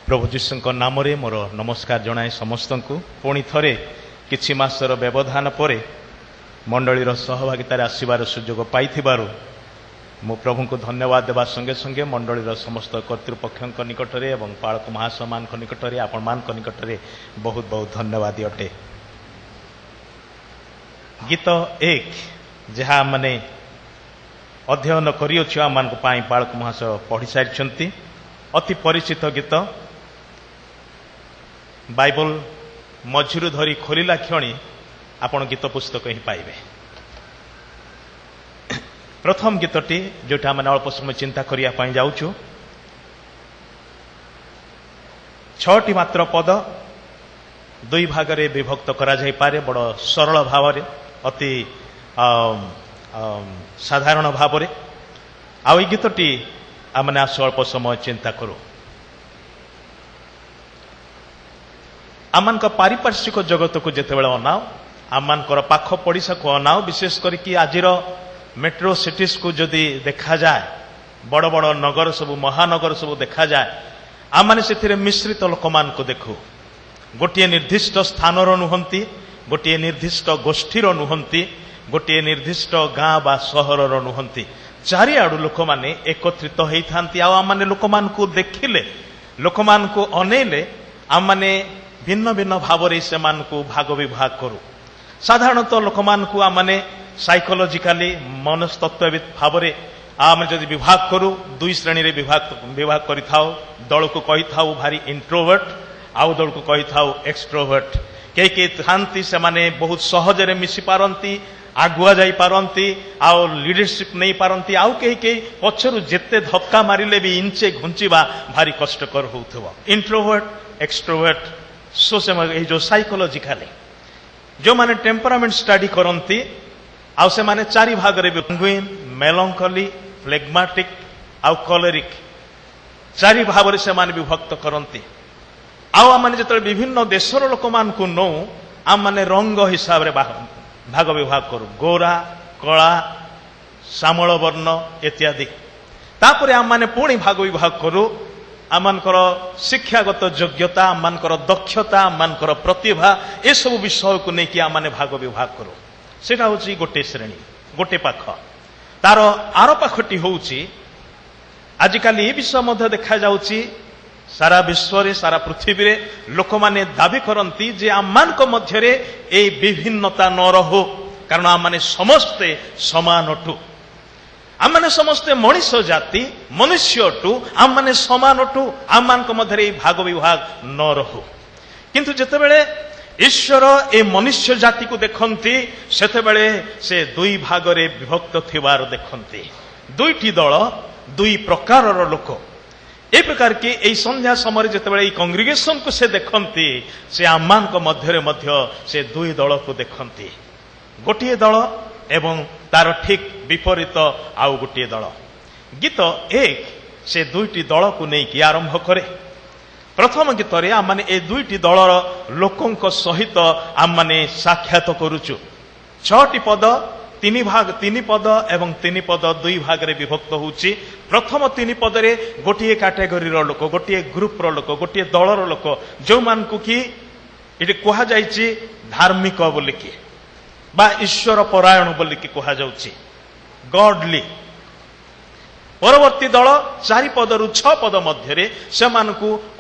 प्रभु जीशुଙ୍କ नामरे मोर नमस्कार जणाए समस्त को पुणी थरे किछि मासर व्यवधान परे मंडलीर सहभागितार आसीबार सुजोग पाइथिबारु मु प्रभु को धन्यवाद देवा संगे संगे मंडलीर समस्त कर्तृपक्ष निकटरे एवं पालक महासमान निकटरे आपण मान निकटरे बहुत बहुत धन्यवाद अटे। गीत एक जहा माने अध्ययन करियो आम मान पालक महाशय पढ़ी सारी अति परिचित गीत बाइबल मझिरु धरी खोलिला क्षणी आपण गीत पुस्तक ही पाइबे। प्रथम गीतटी जोटा मैंने अल्प समय चिंता करने जाऊँ छटी मात्र पद दुई भागरे विभक्त करा जाई पारे बड़ सरल भाव अति साधारण भाव आ गीतटी आमने आस अल्प समय चिंता करूँ। आम पारिपार्श्विक जगत को जिते बड़े अनाओ आम पाख पड़िशा को अनाओ विशेष करके आजिर मेट्रो सिटीज को जदि देखा जाए बड़ बड़ नगर सबू महानगर सबू देखा जाए आम मैंने से मिश्रित लोक मान को देखू गोटे निर्दिष्ट स्थानर नुहंती गोटे निर्दिष्ट गोष्ठीर नुहंती गोटे निर्दिष्ट गाँ बा सहरर नुहंती चारिआडू लोक मैंने एकत्रित होती आम मैंने लोक मान को देखिले लोक मान को अनेले आम मैंने भिन्न भिन्न भाव से भाग विभाग करूँ। साधारणतः लोक मान को आम मैंने साइकोलॉजिकली मनस्तत्वविद भाव आम जदि विभाग करूँ दुई श्रेणी रे विभाग करि थाओ दल को कहि थाओ भारी इंट्रोवर्ट आउ दल को कहि थाओ एक्सट्रोवर्ट कई थांती से माने बहुत सहजरे मिसी पारंती आगुआ जाई पारंती आउ लीडरशिप नहीं पारंती आउ कई पछरु जेते धक्का मारिले भी इंचे घुंचीबा भारी कष्टकर होउथबो। इंट्रोवर्ट एक्सट्रोवर्ट सो से जो साइकोलॉजिकली जो माने टेम्परामेंट स्टडी करंती आउ से माने चारि भाग रे पेंगुइन मेलंकली फ्लेग्माटिक आउ कॉलेरिक चारि भाव रे से माने विभक्त करंती। आउ माने जतले विभिन्न देशर लोक मान को नो आम माने रंग हिसाब रे भाग विभाग करू गोरा कला श्यामल वर्ण इत्यादि तापरे आम माने पुणी भाग विभाग करू आमनकर शिक्षागत योग्यता आमनकर दक्षता आमनकर प्रतिभा ए सब विषय को लेकिन आम माने भाग विभाग करू सेटा होची गोटे श्रेणी गोटे पाख तार आर पाखटी होची आजिकाल ये विषय मध्य देखा जाउची सारा विश्व रे सारा पृथ्वी रे लोक माने दाबी करंती जे आममान को मध्य रे ए विभिन्नता न रहो कारण आम माने समस्ते समान अटु आम माने समस्ते मनुष्य जाति मनुष्य अटु आम माने समान अटु आम मान को मध्य रे भाग विभाग न रहो किंतु जेते बेले ईश्वर ए मनुष्य जाति को देखती सेतेबेले से दुई भाग रे विभक्त थिबार देखती दुईटी दल दुई प्रकारर लोक ए प्रकार के ए संध्या समय जितेबाला कंग्रिगेशन को से देखती से आमान को मध्य से दुई दल को देखती गोटे दल एवं तार ठीक विपरीत आउ गोटे दल। गीत एक से दुईटी दल को नहीं आरंभ करे। प्रथम गीत रे आम माने ए दुईटी दलर लोकों सहित आम माने साक्षात करुचु। छटी पद तीन पद एवं तीन पद दुई भाग रे विभक्त होउची। प्रथम तीन पद रे गोटे कैटेगरी लोक गोटे ग्रुप लोक गोटे दलर लोक जो मान को कि इटे कहा जायछि धार्मिक बोलिकी बा ईश्वर परायण बोलिकी कहा जाउछि गॉडली। परवर्ती दल चारि पदरु छ पद मध्य से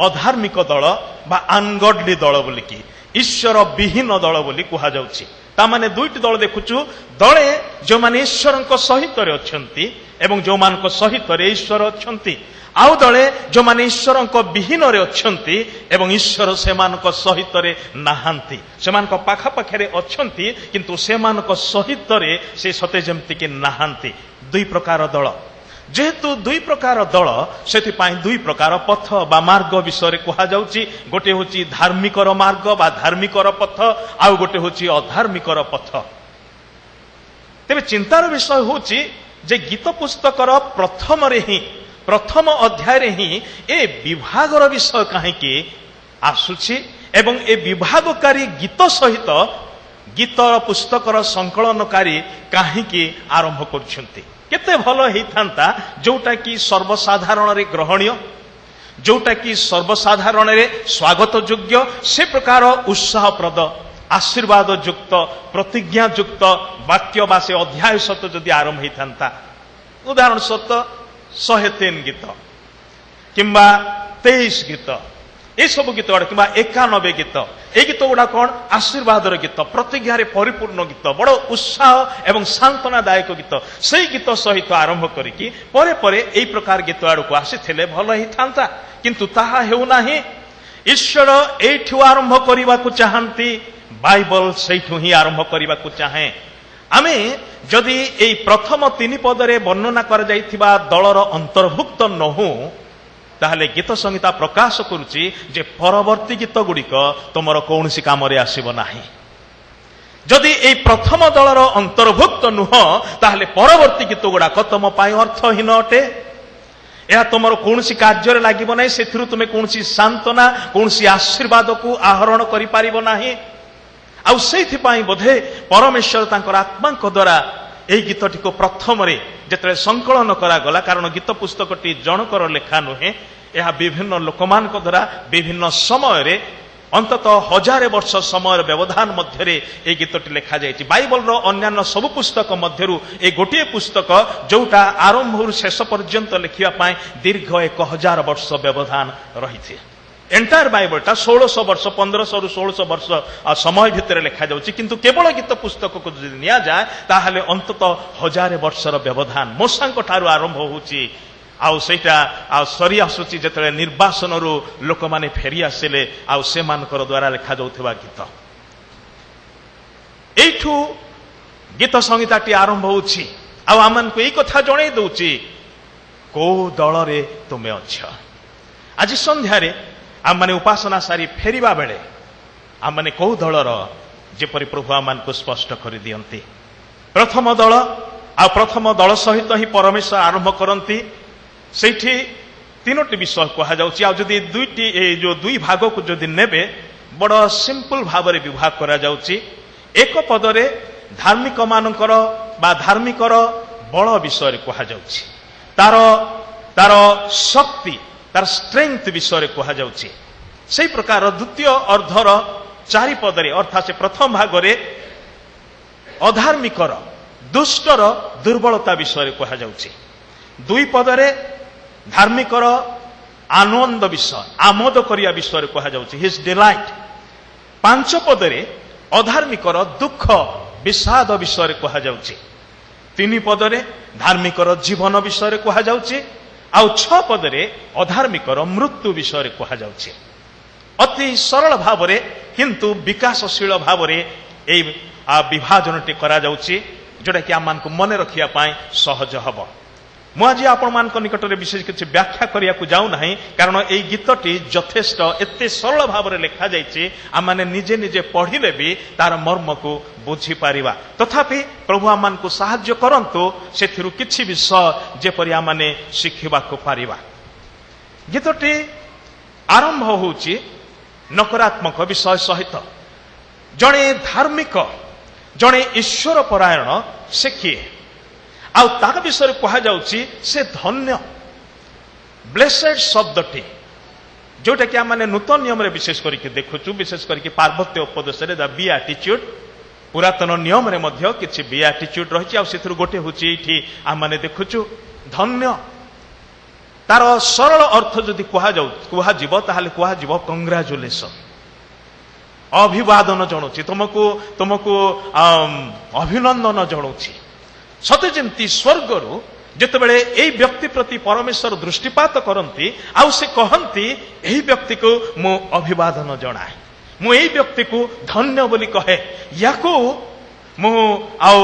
अधार्मिक दल बा अनगॉडली दल बोलिकी ईश्वर विहीन दल बोली कहा जाउछि। तामाने दुईटी दल देखुचु दले जो माने ईश्वर सहित अच्छी एवं जो मान सहित ईश्वर अच्छी आउ दले जो माने ईश्वर विहीन अच्छी एवं ईश्वर से सहित नहांती से पाखापाखे अच्छी किंतु से सहित से सते जमती कि नहांती दुई प्रकार दल जेहेतु दुई प्रकार दल से दुई प्रकार पथ बा मार्ग विषय कहा जाउची। गोटे होची धार्मिकर मार्ग बा धार्मिकर पथ आउ गोटे होची अधार्मिकर पथ। तेबे चिंतार विषय होची जे गीत पुस्तकर प्रथम अध्याय रे ही ए विभागर विषय काहेकि आसुची एवं ए विभागकारी गीत सहित गीत पुस्तकर संकलनकारी काहेकि आरंभ करछंती केते भल होता जोटा कि सर्वसाधारण रे ग्रहणीय जोटा कि सर्वसाधारण स्वागत योग्य से प्रकार उत्साहप्रद आशीर्वाद युक्त प्रतिज्ञा युक्त वाक्य बा से अध्याय सत जदि आरंभ होता उदाहरण सत 103 गीत किंबा 23 गीत ये सब गीत गुड़ा कि 91 गीत ये गीत गुड़ा कौन आशीर्वाद गीत प्रतिज्ञार परिपूर्ण गीत बड़ उत्साह एवं सांत्वनादायक गीत से गीत सहित आरंभ करिकी परे परे एई प्रकार गीत आड़ को आसी भल ही था किंतु ताहा हेउना ईश्वर एठू आरंभ करने को चाहती बाइबल सेठू ही आरंभ करने को चाहे आमे जदि एई प्रथम 3 पदरे वर्णना कर जाइथिबा दलर अंतर्भुक्त नहु ताहले गीत संहिता प्रकाश करुची जे परवर्ती गीत गुड़िक तुमर कौन सी काम आसब ना जदि एई प्रथम दलर अंतर्भुक्त नुह ताहले परवर्ती गीत गुड़ाक तुम अर्थहीन अटे यह तुम कौन सी कार्य लगे ना से तुम्हें कौन सी सांत्वना कौन सी आशीर्वाद को आहरण कर आउ से बोधे परमेश्वर तांकर आत्मा द्वारा यही गीतटी को प्रथम जिते संकलन करागला कारण गीत पुस्तकटी जनकर लेखा नुहे यह विभिन्न लोकमान द्वारा विभिन्न समय अंततः 1000 वर्ष समय व्यवधान मध्य ये गीतटी लिखा जाइए बाइबल अन्यान्य सब पुस्तक मध्यरु ए गोटे पुस्तक जोटा आरंभ शेष पर्यंत लिखा दीर्घ 1000 वर्ष व्यवधान रही एंटायर बाइबलटा 1600 वर्ष 1500 रु 1600 वर्ष समय भितर लिखा जाउची किंतु केवल गीत पुस्तक को जदि निया जाए ताहले अंततः 1000 वर्षर व्यवधान मूसांक ठारू आरंभ होउची आउ सेटा आ सरी आसुची जतले निर्वासन रु लोक माने फेरी आसिले आउ से मानकर द्वारा लिखा जाउथबा गीत एठू गीत संहिताटी आरंभ होउची आउ आमन को एई कथा जणै दउची को दल रे तुमे अछ आज संध्यारे आम मैंने उपासना सारी फेरिबा बेले आम मैंने कौ दलर जेपरी प्रभु आम को स्पष्ट कर दियंती प्रथम दल आ प्रथम दल सहित ही परमेश्वर आरंभ करती सेठी 3टी विषय कह जाउची आ जदी दुईटी जो दुई भाग को जदी नेबे बड़ सिंपल भाव में विभाग करा जाउची एक पदरे धार्मिक मानकर बा धार्मिकर बल विषय कह जाउची तार तार शक्ति तार स्ट्रेंथ विषय कह जाउची से प्रकार द्वितीय अर्धर 4 पदरे अर्थात से प्रथम भागरे अधार्मिकर दुष्टर दुर्बलता विषय कह जाउची 2 पदरे धार्मिकर आनंद विषय आमोद करिया विषय कह जाउची हिज डिलाइट 5 पदरे अधार्मिकर दुख विषाद विषय कह जाउची 3 पदरे धार्मिकर जीवन विषय कह जाउची आउ 6 पदरे अधार्मिकर मृत्यु विषय कह जाउची अति सरल भाव किंतु विकासशील भाव विभाजनटी करा जाउची जोटा कि आम को मन रखिया पाए सहज हब मुझे आपण मान निकट में विशेष किसी व्याख्या करने को जाऊ नहीं कारण ये गीतटी यथेष्ट एत सरल भाव में लिखा जाइए आम मैंने निजे निजे पढ़िले भी तार मर्म को बुझी पारिबा तथापि प्रभु आम को साहाय्य करंतु से किछि विषय जेपरि आम मैंने शिखिबा को पारिबा गीतटी आरंभ होउची नकारात्मक विषय सहित जड़े धार्मिक जड़े ईश्वर परायण से किए आउ ता विषय कह जाउची से धन्य ब्लेसेड शब्दटी जोटा कि आम नूतन नियम रे विशेष करके देखुचु विशेष करके पार्वत्य उपदेश रे द बीएटिट्यूड पुरातन नियम रे मध्य किछि बीएटिट्यूड रही आ सेथुर गोटे होची एठी आम माने देखुचु धन्य तार सरल अर्थ जदि कह जीव ताहले कह जीव कंग्राचुलेशन अभिवादन जनाऊँ तुमको तुमको अभिनंदन जनाऊँ सते जमती स्वर्गरु जितेबले यही व्यक्ति प्रति परमेश्वर दृष्टिपात करती आउ से कहती यही व्यक्ति को मु अभिवादन जनाए मु यही व्यक्ति को धन्य बोली कहे याकू मु आउ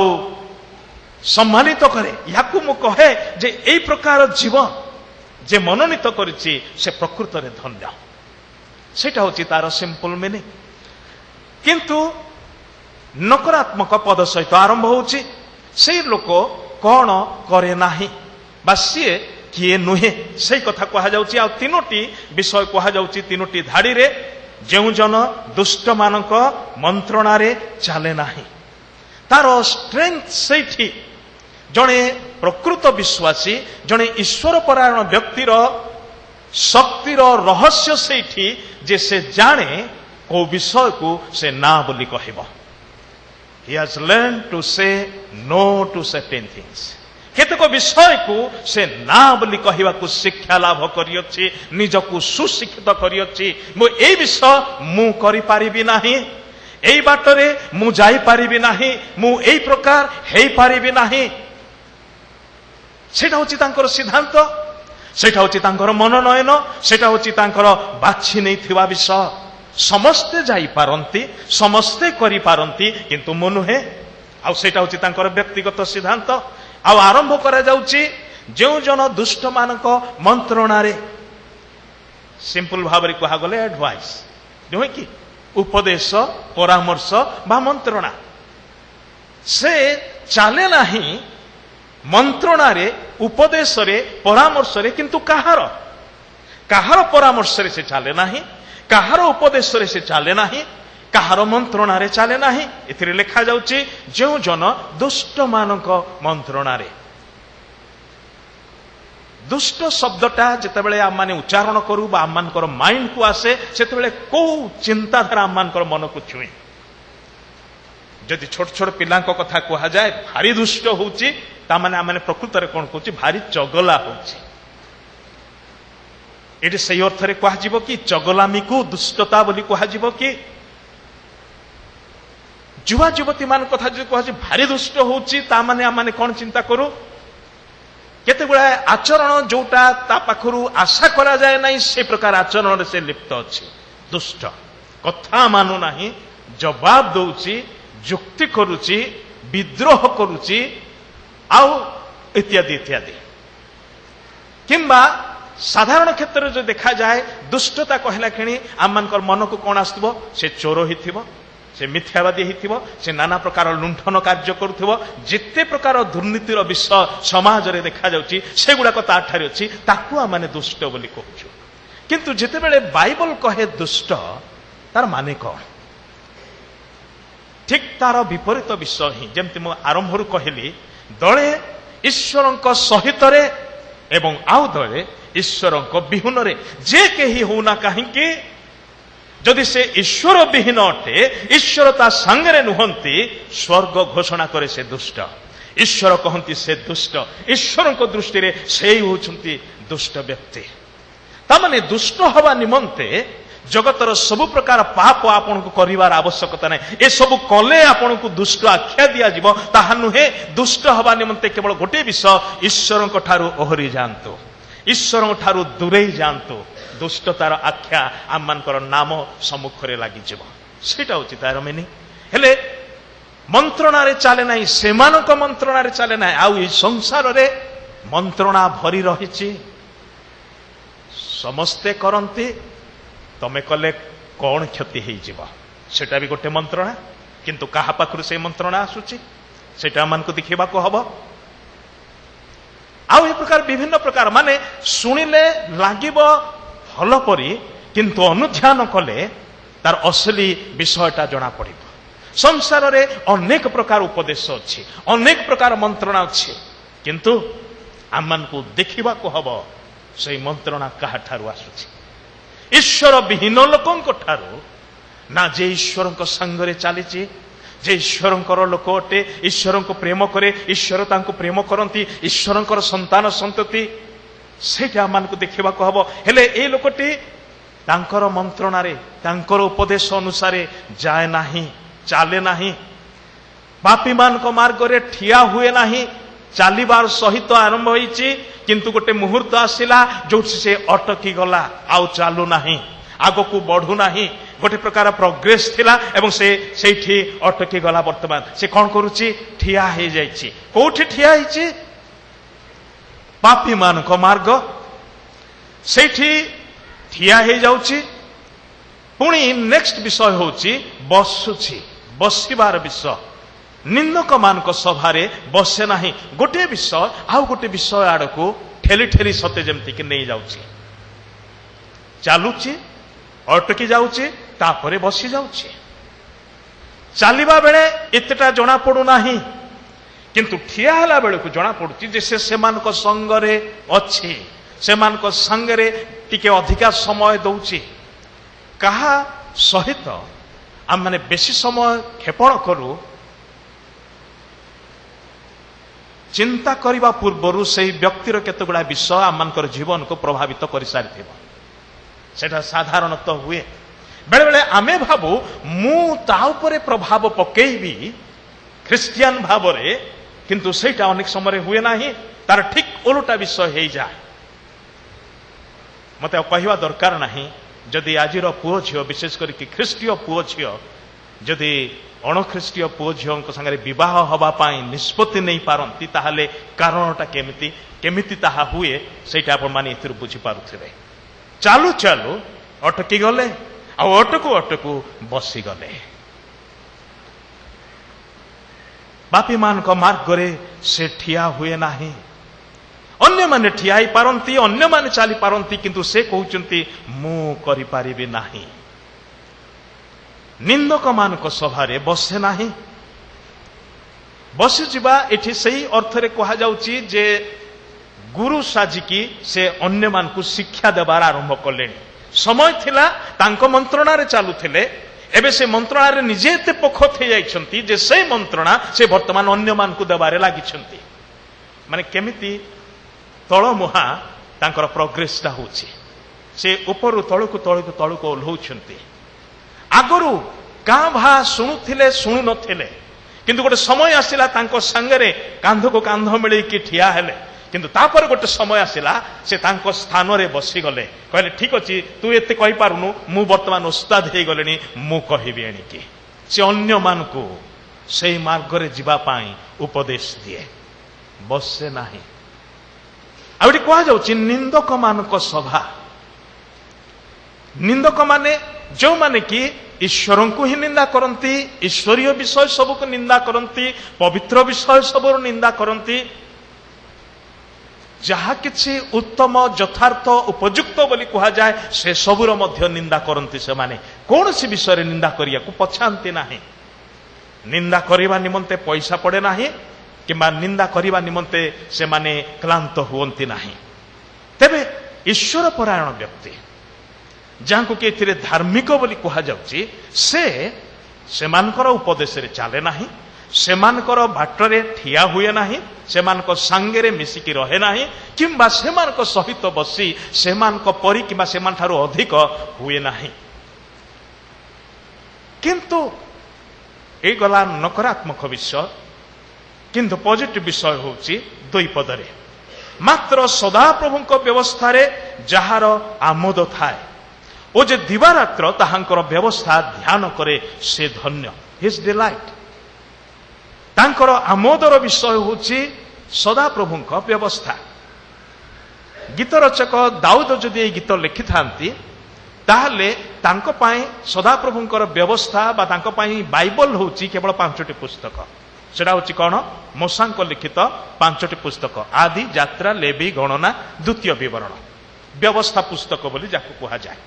सम्मानित करे याकू मु कहे जे यही प्रकार जीवन जे मनोनीत करिछि से प्रकृत रे धन्य सेटा होछि तार सिंपल मीनिंग किंतु नकारात्मक पद सहित आरंभ होछि से लोक कौन करे नाही बा सीए किए नुहे से कथा कह जाउछि आ 3टी विषय कह जाउछि 3टी धाड़ी रे जेउ जन दुष्ट मानक मंत्रणा रे चले नाही तार स्ट्रेंथ सेठी जड़े प्रकृत विश्वासी जड़े ईश्वर परायण व्यक्तिर शक्ति भक्तिर रहस्य सेठी जे से जाने को विषय को से ना बोली कहब he has learned to say no to certain things केतक विषय को से ना बोली कहवा को शिक्षा लाभ करियछि निजको सुशिक्षित करियछि मो ए विषय मु करि पारिबि नाही एई बाटरे मु जाई पारिबि नाही मु एई प्रकार हेई पारिबि नाही सेटा होछि तांकर सिद्धांत सेटा होछि तांकर मनोनयन सेटा होछि तांकर बाछि नै थिवा विषय समस्ते जाई पारंती समस्ते करि पारंती किंतु मु नुहे आ सेटा होछि तांकर व्यक्तिगत सिद्धांत आ आरंभ करा जाउछि जेउ जन दुष्ट मानक मंत्रणा रे सिंपल भाबरे कहा गले एडवाइस जो कि उपदेश परामर्श बा मंत्रणा से चाले नाही मंत्रणा रे उपदेश रे परामर्श रे किंतु कहार कहार परामर्श रे से चाले नाही कहार उपदेश रे से चाले नाही कहार मंत्रणा रे चाले नाही एथिरे लिखा जाउछि जेउ जन दुष्ट मानक मंत्रणा रे दुष्ट शब्दटा जेतेबेले आम माने उच्चारण करू बा आम मानकर माइंड को आसे सेतेबेले को चिंताधारा आम मानकर मन को छुए जदि छोट छोट पिलांक कथा कहा जाए भारी दुष्ट होउछि ता माने आम माने प्रकृत रे कोन कहउछि भारी चगला होउछि एटी सही अर्थ रे कहा जिवो कि चगलामी को दुष्टता बोली कहा जिवो कि युवा युवती मान कथा जो कह भारी दुष्ट होउछि ता माने आम माने कोन चिंता करू केते गुडा आचरण जोटा ता पाखरु आशा करा जाए नहीं से प्रकार आचरण रे से लिप्त अछि दुष्ट कथा मानु नाही जवाब दउछि जुक्ति करूछि विद्रोह करूछि आउ इत्यादि इत्यादि किंबा साधारण क्षेत्र में जो देखा जाए दुष्टता कहला क्षणी आम मानकर मन को कौन आसुव से चोर हिथिबो से मिथ्यावादी हिथिबो से नाना प्रकार लुंठन कार्य करुथिबो जिते प्रकार दुर्नीतिर विषय समाज रे देखा जाउछि सेगुडा को ताठारे अछि ताकू आ माने दुष्ट बोली कहउछु किंतु जेते बेले बाइबल कहे दुष्ट तार माने कोन ठीक तार विपरीत विषय ही जेमति मु आरंभरु कहली दळे ईश्वरक सहित रे एवं आउ दळे ईश्वरक विहुन रे जे केही होना काहेकि जदि से ईश्वर विहीन अटे ईश्वर ता संगरे नुहंती स्वर्ग घोषणा करे से दुष्ट ईश्वर कहंती से दुष्ट ईश्वर को दृष्टि रे से होचंती दुष्ट व्यक्ति तामाने दुष्ट हवा निमंते जगतर सब प्रकार पाप आपन को करिवार आवश्यकता नै ए सब कले आपन को दुष्ट आख्या दिया जीव ताहा नुहे दुष्ट हवा निमंते केवल गोटे विषय ईश्वर को ठारू ओहरी जानतो ईश्वर ठारू दूरे जानतो दुष्टतार आख्या आम मानकर नाम सम्मुखरे लागि जीव सेटा होछि तार मिनी हेले मंत्रणा रे चाले नाही सेमानक मंत्रणा रे चाले नाही आउ ई संसार रे मंत्रणा भरी रहिछि समस्ते करंती तमे कले कौन क्षति हेई जीव सेटा भी गोटे मंत्रणा किंतु काहा पाखरु से मंत्रणा आसुछि सेटा मान को देखिबा को हबो आउ ए प्रकार विभिन्न प्रकार माने सुनिले लागिबो भल परी किंतु अनुध्यान कले तार असली विषयटा जना पड़िबो संसार रे अनेक प्रकार उपदेश अछि अनेक प्रकार मंत्रणा अछि किंतु आमान को देखिबा को हबो से मंत्रणा काहा ठारू आसुछि ईश्वर विहीन लोकंक ठारू ना जे ईश्वर संगरे चलीची जे ईश्वर लोक अटे ईश्वर को प्रेम करे ईश्वर तांको प्रेम करती ईश्वर संतान संतति सेटा मान को देखा हम हेले ए लोकटी तांकर मंत्रणा रे तांकर उपदेश अनुसार जाए नाही चाले नाही पापी मान को मार्ग रे ठिया हुए नाही चालीबार सहित आरंभ होईची किंतु गोटे मुहूर्त आसिला जो से अटकी गला आउ चालू नाही आगो को बढ़ू नाही गोटे प्रकार प्रोग्रेस थिला एवं से सेठी अटकी गला वर्तमान से कौन करूची ठिया हे जाईची कोठी ठिया हिची पापी मान को मार्ग सेठी ठिया हे जाउची पुणी नेक्स्ट विषय होची बसुची बसिबार विषय निंदक मान को सभारे बसे नाही गोटे विषय आउ गोटे विषय आड़ को ठेली ठेली सते जमती कि नहीं जाउची चालुची अटकी जाउची तापरे बसी जाउची चालिबा बेले एतेटा जना पड़ू नाही किंतु ठिया हला बेले को जना पड़ुची जे से सेमान को संगरे अछि सेमान को संगरे टिके अधिका समय दौची कहा सहित आम मैंने बेसी समय क्षेपण करू चिंता करने पूर्वर से व्यक्तिर केतगुड़ा विषय आम जीवन को प्रभावित कर सारी सेटा साधारणतः हुए बेले बेले आमे भाबू मु ता उपरे प्रभाव पकेबी ख्रिस्टियान भाव रे किंतु सेटा अनेक समय हुए नाही तार ठीक ओलटा विषय हो जाए मत कहवा दरकार नहीं जदि आजिर पुओ झियो विशेष करके ख्रिस्टीय पुओ झियो जदि अणख्रिस्टीय पुओ झियो संगे विवाह हवा पाई निष्पत्ति नहीं पारती ताहले कारणटा केमिति केमिति ताहा हुए सेटा आपण माने एथिरु बुझी पारुथिबे चालू चालू अटकी गले आ अटकू अटकू बसी गले बापी मान को मार्ग रे से ठिया हुए नाही अन्य माने ठिया ही पारंती अन्य माने चली पारंती किंतु से कहउचंती मु करि पारिबे नाही निंदक मान को सभा रे बसे नाही बसी जिबा एठी सही अर्थ रे कहा जाउची जे गुरु साजिकी से अन्य मान को शिक्षा देबार आरंभ कले समय थिला तांको मंत्रणा रे चालू थिले एबे से मंत्रणा रे निजे एते पखत हे जाइछंती जे से मंत्रणा से वर्तमान अन्य मान को देबारे लागिछंती माने केमिति तळ मुहा तांकर प्रोग्रेसटा होछि से ऊपरु तळकु तळकु तळकु ओल्हौछंती आगरु का भा सुनुथिले सुनु नथिले किंतु गोटे समय आसिला तांको संगरे कांध को कांध मिले कि ठिया हेले किंतु तापर गोटे समय आसिला से तांको स्थान रे बसी गले कहले ठीक अछि तू एते कहि पारुनु मु वर्तमान उस्ताद हे गलेनी मु कहिबे एनिकी से अन्य मान को सेही मार्ग रे जिबा पाई उपदेश दिए बसे नाही आउटी कहा जाउची निंदक मान को सभा निंदक माने जो माने कि ईश्वर को ही निंदा करती ईश्वरीय विषय सब को निंदा करती पवित्र विषय सब निंदा करती जहा किछि उत्तम यथार्थ उपयुक्त बोली कहा जाए से सबुर मध्य निंदा करती से माने कौन सी विषय निंदा करिया को पछांती नाही निंदा करिवा निमंते पैसा पड़े नाही किंबा निंदा करिवा निमंते से माने क्लांत हुवंती नाही तेबे ईश्वर परायण व्यक्ति जहां को कि धार्मिक बोली कहा जाउची से मानकर उपदेश रे चाले नाही से मानकर बाटरे ठिया हुए नाही से मानक सांगेरे मिसिकी रहे नाही किंबा से मानक सहित बसी से मानक परी किंबा से मान ठारू अधिक हुए नाही किंतु ए गला नकारात्मक विषय किंतु पॉजिटिव विषय होची दुई पदरे मात्र सदा प्रभुंक व्यवस्था रे जहार आमोद थाए ओ जे दिवारात्र ताहांकर व्यवस्था ध्यान करे से धन्य हिज डिलाइट तांकर आमोदर विषय होची सदा प्रभुंक व्यवस्था गीत रचक दाऊद जदि ए गीत लिखि थांती ताहले तांको पाई सदा प्रभुंकर व्यवस्था बा तांको पाई बाइबल होची केवल 5टी पुस्तक सेटा होची कोन मोसांक लिखित 5टी पुस्तक आदि यात्रा लेवी गणना द्वितीय विवरण व्यवस्था पुस्तक बोली जाको कहा जाए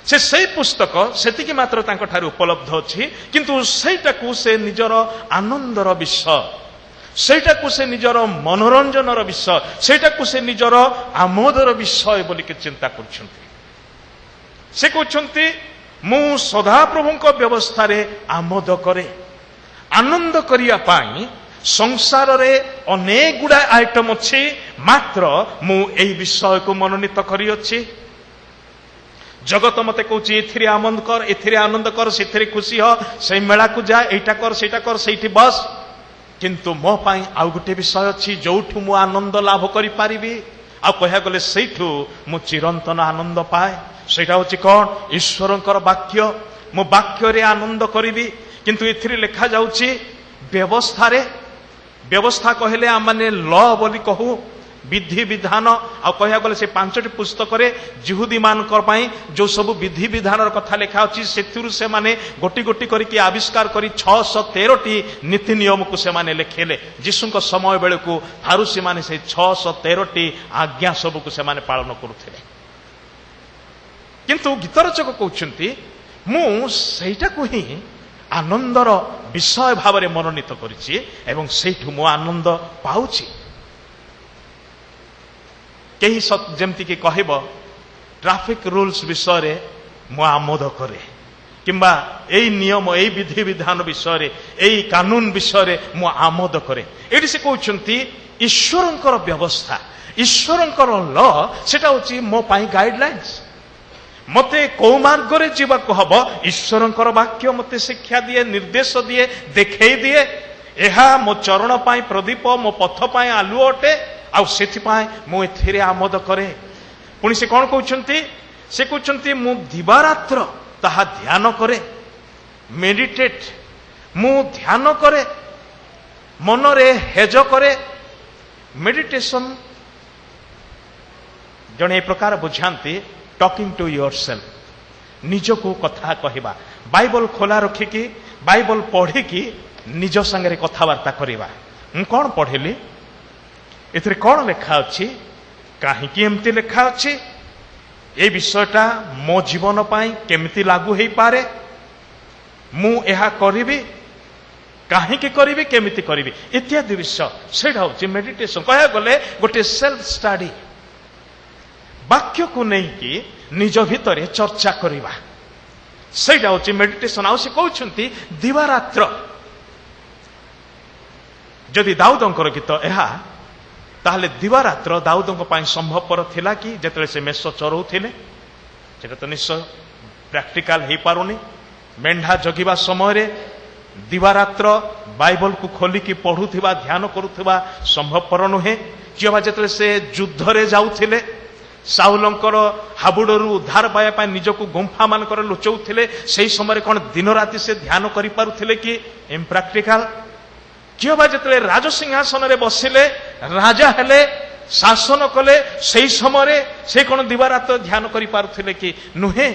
से पुस्तक सेतिकी मात्र तांको ठारे उपलब्ध अछि किंतु सेटाकू से निजर आनंदर विषय सेटाकू से निजर मनोरंजनर विषय सेटाकू से निजर आमोदर विषय बोली के चिंता करछंती से कहछंती मु सदा प्रभुंक व्यवस्था रे आमोद करे आनंद करिया पाई संसार रे अनेक गुडा आइटम अछि मात्र मु एई विषय को मनोनीत करी अछि जगत मते कहूँ एथिरे आनंद कर से खुशी हो से मेला को जा एटा कर सेठी बस किंतु मो पाई आउ गोटे विषय अच्छी जोठू मु आनंद लाभ करि पारिबी आ कह गले सेठू मु चिरंतन आनंद पाए सेटा होची कौन ईश्वरंकर वाक्य मु वाक्य रे आनंद करिबी किंतु एथिरे लेखा जाउची व्यवस्था रे व्यवस्था कहले आ माने लॉ बोली कहू विधि विधान आ कह गले से 5टी पुस्तक रे जिहुदी मानकर पाई जो सब विधि विधान कथा लेखा अछि सेथिरु से माने गोटी गोटी करके आविष्कार करी 613टी नीति नियम को से माने लेखेले यीशुଙ୍କ समय बेले को फारूसी माने से 613टी आज्ञा सब को से माने पालन करुथिले किंतु गीतरचक कहउछंती मु सेटा को ही आनंदर विषय भाव रे मनोनीत करिछि एवं सेठु मु आनंद पाउछि केही जमती कि कहब ट्राफिक रूल्स विषय मु आमोद करे किंबा एई नियम एई विधि विधान विषय एई कानून विषय मु आमोद करे एटी से कहउछंती ईश्वरंकर व्यवस्था ईश्वरंकर लॉ सेटा होची मो पाई गाइडलाइंस मते को मार्ग रे जीवा को हबो ईश्वरंकर वाक्य मते शिक्षा दिए निर्देश दिए देखै दिए एहा मो चरण पाई प्रदीप मो पथ पाई आलु अटे आ सेथि पाई मु एथिरे आमोद करे पुणी से कौन कहउछंती से कहउछंती मु दिवारात्र ताहा ध्यान करे मेडिटेट मु ध्यान करे मनरे हेज करे मेडिटेशन जने प्रकार बुझांती टॉकिंग टू योरसेल्फ निज को कथा कहवा बाइबल खोला रखिकी बाइबल पढ़िकी निज संगे कथबार्ता करवा कौन पढ़िली एथिरे कौन लेखा अच्छी कहीं एमती लेखा अच्छी ये विषयटा मो जीवन पाई केमिति लागू हो पारे मु एहा करिबी कहीं करिबी केमिति करिबी इत्यादि विषय सेटा होची मेडिटेशन कह गले गोटे सेल्फ स्टडी वाक्य को नहीं कि निज भितर चर्चा करवा सेटा होची मेडिटेशन आ से कहउछंती दिवारात्र जदि दाऊदंकर गीत एहा ताहले दिवारात्र दाऊदंक पाई संभवपर थिला कि जेतले से मेष चरौथिले सेटा तो निश्चय प्रैक्टिकल हो पारुनी मेंढा जगिबा समय रे दिवारात्र बाइबल को खोलिकी पढ़ुथिबा ध्यान करुथिबा संभवपर नुहे किबा जेतले से युद्ध रे जाउथिले साउलंकर हाबुडरू उद्धार पाया पाई निजको गुंफा मानकर लुचौथिले सेही समय कोन दिन राति से ध्यान करि पारुथिले कि इम्प्रैक्टिकल किबा जेतले राजसिंहासन रे बसिले राजा हेले शासन कले सेही समय से कोन दिवारात्र ध्यान करि पारुथिले कि नुहे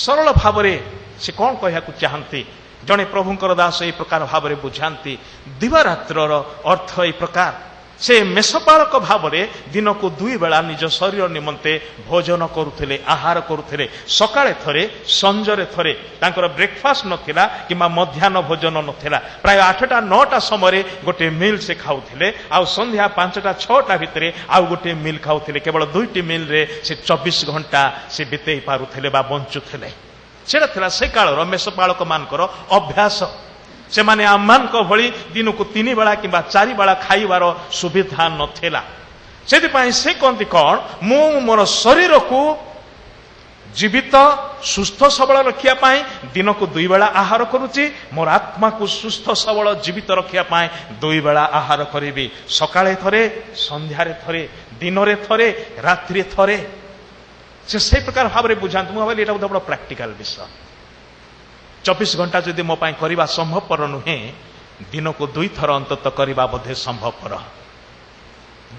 सरल भावरे से कौन कहया चाहती जड़े प्रभुंकर दास ये प्रकार भाव में बुझाती दिवारात्र अर्थ ये प्रकार से मेषपालक भाव में दिन को दुई बेला निज शरीर निमंते भोजन करुले आहार करुले सकाळे थरे संजरे थरे तांकर ब्रेकफास्ट नथिला किंबा मध्याह्न भोजन नथिला प्राय 8टा 9टा समय गोटे मिल से खाउथिले आ संध्या 5टा 6टा भितरे आ गोटे मिल खाउथिले केवल दुईटी मिल रे से 24 घंटा से बितेई पारुथिले बा बंचुथिले सेटा थिला से कालर मेषपालक मानकर अभ्यास से माने आमान को भली दिन को 3 बेला कि 4 बेला खाइबार सुविधा नथिला सेति पई से कोंती कोन मु मोर शरीर को जीवित सुस्थ सबल रखिया पाई दिन को 2 बेला आहार करूची मोर आत्मा को सुस्थ सबल जीवित रखिया पाई 2 बेला आहार करिबी सकाळे थरे संध्यारे थरे दिनरे थरे रात्रि थरे से प्रकार भाव में बुझात मुझे ये बड़ा प्रैक्टिकल विषय 24 घंटा जदि मो पाई करवा संभवपर नुहे दिन को 2 थर अंतत करवा बोधे संभवपर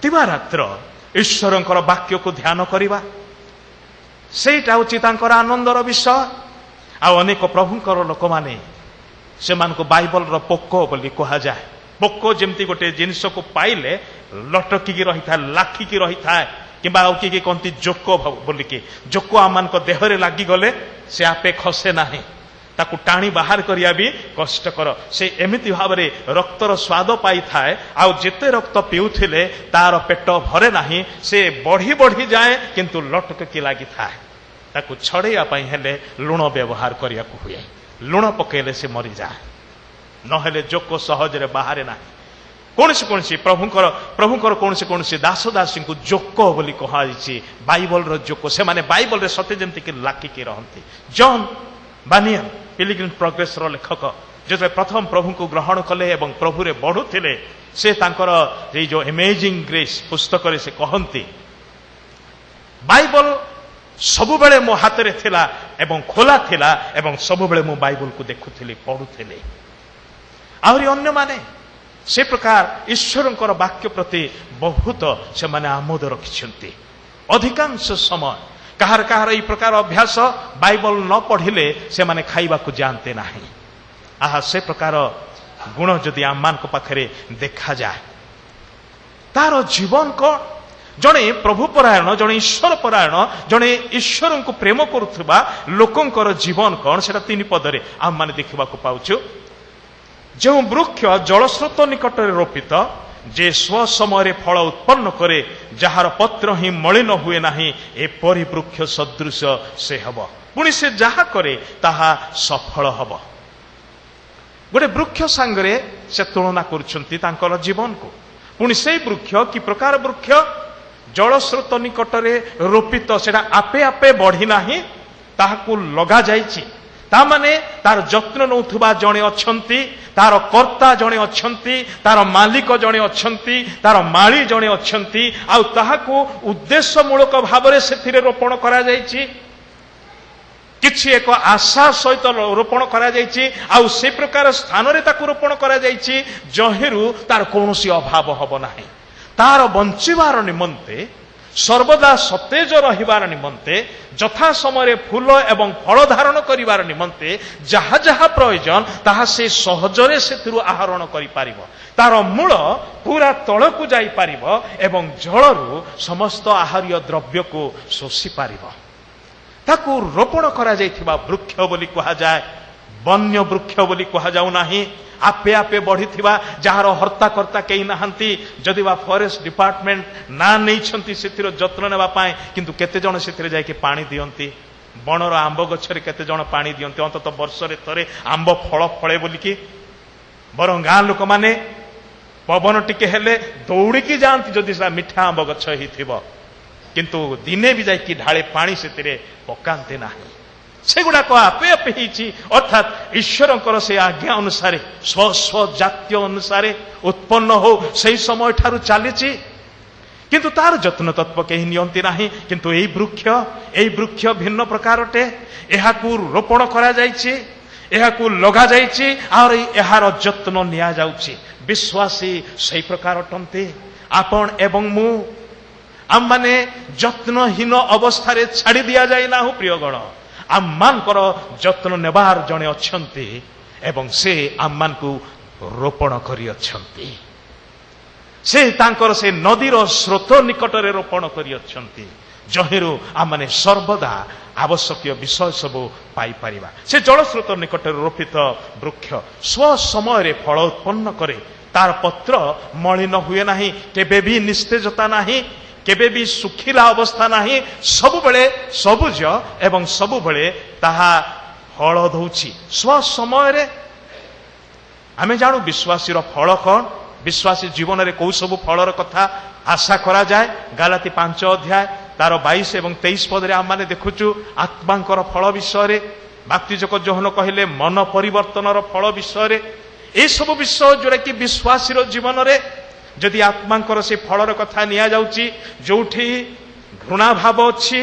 दिवारात्र ईश्वरंकर वाक्य को ध्यान करवा सेटा होची तांकर आनंदर विषय आ अनेक प्रभुंकर लोक माने से मान को बाइबल रो पोको बोली कहा जाए पोको जेमती गोटे जिनिस को पाइले लटकी रही था लाखिकी रही था किंबा किए कहती जोक बोलिकी जोक आम देहरे लगिगले से आपे खसे ना ताकू टाणी बाहर करिया भी कष्टकर से एमिति भाव में रक्तर स्वाद पाई थाए आउ जेते रक्त पिउथिले तार पेट भरे नाही से बढ़ी बढ़ी जाए किंतु लटकी लगी थाए ताकू छड़ैया पाई हेले लुण व्यवहार करिया को हुए लुण पकेले से मरी जाए नहेले जोक सहज रे बाहरे नाही कौन से प्रभुंकर कौन से दास दासी को जोक बोली कहुई बाइबल रो जोक से माने बाइबल रे सत्य जमती कि लाखिकी रहती जॉन बानियन पिलग्रिम प्रोग्रेस रो लेखक जो प्रथम प्रभु को ग्रहण कले एवं प्रभु रे बढ़ुथिले से तांकर ये जो अमेजिंग ग्रेस पुस्तक रे से कहती बाइबल सबुबेले मो हाथ रे थिला एवं खोला थिला एवं सबुबेले मो बाइबल को देखुथिली पढ़ुथिली आहुरी अन्य माने से प्रकार ईश्वरंकर वाक्य प्रति बहुत से माने आमोद रखिछंती अधिकांश समय कहार कहार ये प्रकार अभ्यास बाइबल न पढ़िले से माने खाइबा को जानते नहीं आहा से प्रकार गुण जदि आमान को पाखरे देखा जाए तार जीवन को जड़े प्रभु परायण जड़े ईश्वर परायण जड़े ईश्वर को प्रेम करुवा लोकंकर जीवन कौन से 3 पदरे आम माने देखा पाउछु जो वृक्ष जलस्रोत निकट रोपित ଯେ ସ୍ୱ ସମୟରେ ଫଳ ଉତ୍ପନ୍ନ କରେ, ଯାହାର ପତ୍ର ହିଁ ମଳିନ ହୁଏ ନାହିଁ, ଏପରି ବୃକ୍ଷ ସଦୃଶ ସେ ହେବ। ପୁଣି ସେ ଯାହା କରେ ତାହା ସଫଳ ହେବ। ଗୋଟେ ବୃକ୍ଷ ସାଙ୍ଗରେ ସେ ତୁଳନା କରୁଛନ୍ତି ତାଙ୍କର ଜୀବନକୁ। ପୁଣି ସେଇ ବୃକ୍ଷ କି ପ୍ରକାର ବୃକ୍ଷ? ଜଳସ୍ରୋତ ନିକଟରେ ରୋପିତ, ସେଟା ଆପେ ଆପେ ବଢି ନାହିଁ, ତାହାକୁ ଲଗାଯାଇଛି। ତାମାନେ ତାର ଯତ୍ନ ନେଉଥିବା ଜଣେ ଅଛନ୍ତି, ତାର କର୍ତ୍ତା ଜଣେ ଅଛନ୍ତି, ତାର ମାଲିକ ଜଣେ ଅଛନ୍ତି, ତାର ମାଳି ଜଣେ ଅଛନ୍ତି, ଆଉ ତାହାକୁ ଉଦ୍ଦେଶ୍ୟମୂଳକ ଭାବରେ ସେଥିରେ ରୋପଣ କରାଯାଇଛି। କିଛି ଏକ ଆଶା ସହିତ ରୋପଣ କରାଯାଇଛି, ଆଉ ସେ ପ୍ରକାର ସ୍ଥାନରେ ତାକୁ ରୋପଣ କରାଯାଇଛି ଯହିଁରୁ ତାର କୌଣସି ଅଭାବ ହେବ ନାହିଁ। ତାର ବଞ୍ଚିବାର ନିମନ୍ତେ, ସର୍ବଦା ସତେଜ ରହିବାର ନିମନ୍ତେ, ଯଥା ସମୟରେ ଫୁଲ ଏବଂ ଫଳ ଧାରଣ କରିବାର ନିମନ୍ତେ ଯାହା ଯାହା ପ୍ରয়োଜନ ତାହା ସେ ସହଜରେ ସେଥିରୁ ଆହରଣ କରିପାରିବ। ତାର ମୂଳ ପୁରା ତଳକୁ ଯାଇପାରିବ ଏବଂ ଜଳରୁ ସମସ୍ତ ଆହାର୍ୟ ଦ୍ରବ୍ୟକୁ ଶୋଷି ପାରିବ। ତାକୁ ରୋପଣ କରାଯାଇଥିବା ବୃକ୍ଷ ବୋଲି କୁହାଯାଏ, ବନ୍ୟ ବୃକ୍ଷ ବୋଲି କୁହାଯାଉ ନାହିଁ। ଆପେ ଆପେ ବଢିଥିବା, ଯାହାର ହର୍ତ୍ତାକର୍ତ୍ତା କେହି ନାହାନ୍ତି। ଯଦି ବା ଫରେଷ୍ଟ ଡିପାର୍ଟମେଣ୍ଟ ନାଁ ନେଇଛନ୍ତି ସେଥିର ଯତ୍ନ ନେବା ପାଇଁ, କିନ୍ତୁ କେତେ ଜଣ ସେଥିରେ ଯାଇକି ପାଣି ଦିଅନ୍ତି? ବଣର ଆମ୍ବ ଗଛରେ କେତେ ଜଣ ପାଣି ଦିଅନ୍ତି? ଅନ୍ତତଃ ବର୍ଷରେ ଥରେ ଆମ୍ବ ଫଳ ଫଳେ ବୋଲିକି। ବରଂ ଗାଁ ଲୋକମାନେ ପବନ ଟିକେ ହେଲେ ଦୌଡ଼ିକି ଯାଆନ୍ତି ଯଦି ସେଟା ମିଠା ଆମ୍ବ ଗଛ ହେଇଥିବ, କିନ୍ତୁ ଦିନେ ବି ଯାଇକି ଢାଳେ ପାଣି ସେଥିରେ ପକାନ୍ତି ନାହିଁ। ସେଗୁଡାକ ଆପେ ଆପେ ହେଇଛି, ଅର୍ଥାତ୍ ଈଶ୍ୱରଙ୍କର ସେ ଆଜ୍ଞା ଅନୁସାରେ, ସ୍ୱ ଜାତୀୟ ଅନୁସାରେ ଉତ୍ପନ୍ନ ହଉ, ସେହି ସମୟ ଠାରୁ ଚାଲିଛି। କିନ୍ତୁ ତାର ଯତ୍ନ ତତ୍ତ୍ୱ କେହି ନିଅନ୍ତି ନାହିଁ। କିନ୍ତୁ ଏହି ବୃକ୍ଷ ଭିନ୍ନ ପ୍ରକାରଟେ। ଏହାକୁ ରୋପଣ କରାଯାଇଛି, ଏହାକୁ ଲଗାଯାଇଛି, ଆଉ ଏହାର ଯତ୍ନ ନିଆଯାଉଛି। ବିଶ୍ୱାସୀ ସେହି ପ୍ରକାର ଅଟନ୍ତି। ଆପଣ ଏବଂ ମୁଁ, ଆମମାନେ ଯତ୍ନହୀନ ଅବସ୍ଥାରେ ଛାଡ଼ି ଦିଆଯାଇ ନାହୁଁ ପ୍ରିୟଗଣ। ଆମମାନଙ୍କର ଯତ୍ନ ନେବାର ଜଣେ ଅଛନ୍ତି ଏବଂ ସେ ଆମମାନଙ୍କୁ ରୋପଣ କରିଅଛନ୍ତି। ସେ ତାଙ୍କର ସେ ନଦୀର ସ୍ରୋତ ନିକଟରେ ରୋପଣ କରିଅଛନ୍ତି, ଯହିଁରୁ ଆମମାନେ ସର୍ବଦା ଆବଶ୍ୟକୀୟ ବିଷୟ ସବୁ ପାଇପାରିବା। ସେ ଜଳସ୍ରୋତ ନିକଟରେ ରୋପିତ ବୃକ୍ଷ ସ୍ୱ ସମୟରେ ଫଳ ଉତ୍ପନ୍ନ କରେ। ତାର ପତ୍ର ମଳିନ ହୁଏ ନାହିଁ, କେବେ ବି ନିସ୍ତେଜତା ନାହିଁ, କେବେ ବି ଶୁଖିଲା ଅବସ୍ଥା ନାହିଁ, ସବୁବେଳେ ସବୁଜ ଏବଂ ସବୁବେଳେ ତାହା ଫଳ ଦଉଛି ସ୍ୱ ସମୟରେ। ଆମେ ଜାଣୁ ବିଶ୍ୱାସୀର ଫଳ କଣ, ବିଶ୍ୱାସୀ ଜୀବନରେ କୋଉ ସବୁ ଫଳର କଥା ଆଶା କରାଯାଏ। ଗାଲାତି 5 ଅଧ୍ୟାୟ ତାର 22 ଏବଂ 23 ପଦରେ ଆମମାନେ ଦେଖୁଛୁ ଆତ୍ମାଙ୍କର ଫଳ ବିଷୟରେ। ବାପ୍ତିଜକ ଯୋହନ କହିଲେ ମନ ପରିବର୍ତ୍ତନର ଫଳ ବିଷୟରେ। ଏସବୁ ବିଷୟ ଯୋଉଟା କି ବିଶ୍ୱାସୀର ଜୀବନରେ ଯଦି ଆତ୍ମାଙ୍କର ସେ ଫଳର କଥା ନିଆଯାଉଛି, ଯୋଉଠି ଘୃଣାଭାବ ଅଛି